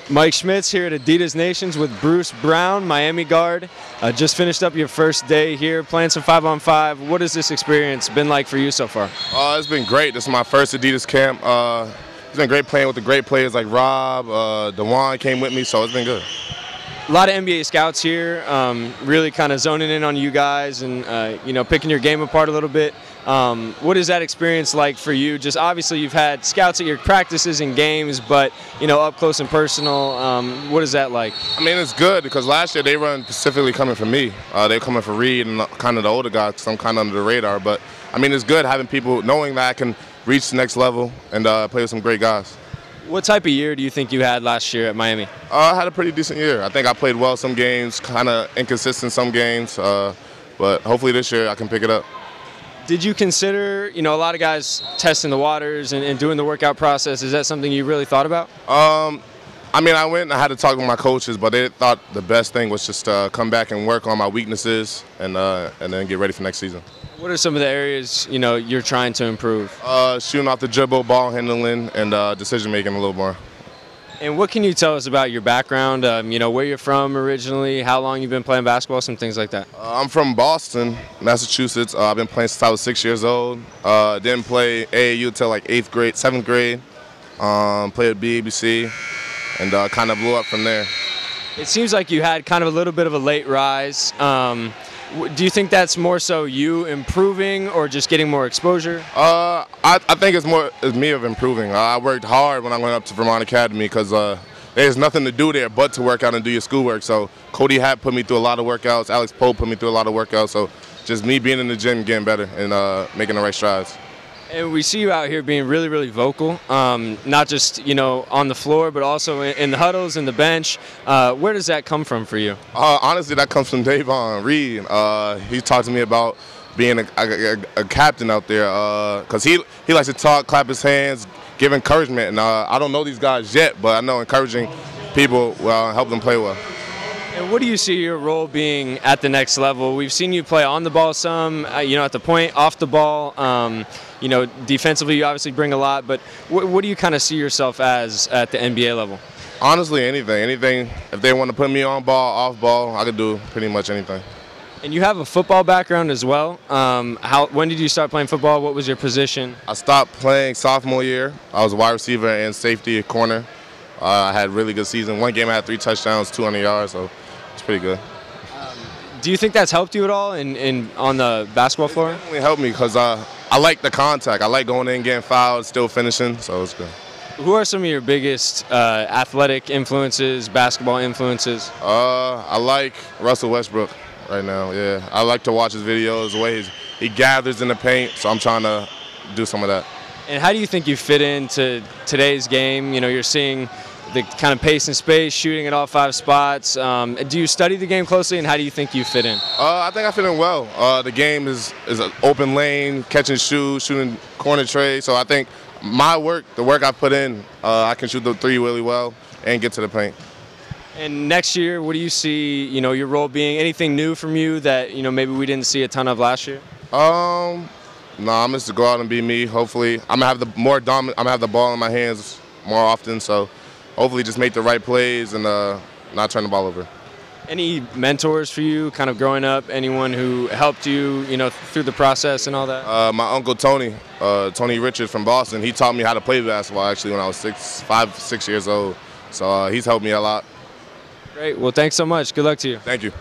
Mike Schmitz here at Adidas Nations with Bruce Brown, Miami guard. Just finished up your first day here playing some 5-on-5. What has this experience been like for you so far? It's been great. This is my first Adidas camp. It's been great playing with the great players like Rob, DeJuan came with me, so it's been good. A lot of NBA scouts here, really kind of zoning in on you guys and picking your game apart a little bit. What is that experience like for you? Just obviously you've had scouts at your practices and games, but up close and personal, what is that like? I mean, it's good because last year they weren't specifically coming for me. They're coming for Reed and kind of the older guys, because I'm kind of under the radar. But I mean, it's good having people knowing that I can reach the next level and play with some great guys. What type of year do you think you had last year at Miami? I had a pretty decent year. I think I played well some games, kind of inconsistent some games, but hopefully this year I can pick it up. Did you consider, a lot of guys testing the waters and doing the workout process? Is that something you really thought about? I mean, I went and I had to talk with my coaches, but they thought the best thing was just come back and work on my weaknesses and then get ready for next season. What are some of the areas, you're trying to improve? Shooting off the dribble, ball handling, and decision-making a little more. And what can you tell us about your background, where you're from originally, how long you've been playing basketball, some things like that? I'm from Boston, Massachusetts. I've been playing since I was 6 years old. Didn't play AAU until like 8th grade, 7th grade. Played at BABC and kind of blew up from there. It seems like you had kind of a little bit of a late rise. Do you think that's more so you improving or just getting more exposure? I think it's me of improving. I worked hard when I went up to Vermont Academy because there's nothing to do there but to work out and do your schoolwork. So Cody Hatt put me through a lot of workouts. Alex Pope put me through a lot of workouts. So just me being in the gym, getting better, and making the right strides. And we see you out here being really, really vocal, not just, on the floor, but also in the huddles, in the bench. Where does that come from for you? Honestly, that comes from Davon Reed. He talked to me about being a captain out there because he likes to talk, clap his hands, give encouragement. And I don't know these guys yet, but I know encouraging people will help them play well. And what do you see your role being at the next level? We've seen you play on the ball some, at the point, off the ball. Defensively you obviously bring a lot, but what do you kind of see yourself as at the NBA level? Honestly, anything. If they want to put me on ball, off ball, I could do pretty much anything. And you have a football background as well. When did you start playing football? What was your position? I stopped playing sophomore year. I was a wide receiver and safety, corner. I had a really good season. One game I had 3 touchdowns, 200 yards, so it's pretty good. Do you think that's helped you at all on the basketball floor? It definitely helped me because I like the contact. I like going in, getting fouled, still finishing, so it's good. Who are some of your biggest athletic influences, basketball influences? I like Russell Westbrook right now, yeah. I like to watch his videos, the way he gathers in the paint, so I'm trying to do some of that. And how do you think you fit into today's game? You're seeing the kind of pace and space, shooting at all 5 spots. Do you study the game closely, and how do you think you fit in? I think I fit in well. The game is an open lane, catch and shoot, shooting corner trade. So I think the work I put in, I can shoot the 3 really well and get to the paint. And next year, what do you see, your role being? Anything new from you that, maybe we didn't see a ton of last year? No, I'm just to go out and be me. Hopefully, I'm gonna have I'm gonna have the ball in my hands more often. So hopefully just make the right plays and not turn the ball over. Any mentors for you kind of growing up? Anyone who helped you, through the process and all that? My uncle Tony Richard from Boston, he taught me how to play basketball actually when I was 5, 6 years old. So he's helped me a lot. Great. Well, thanks so much. Good luck to you. Thank you.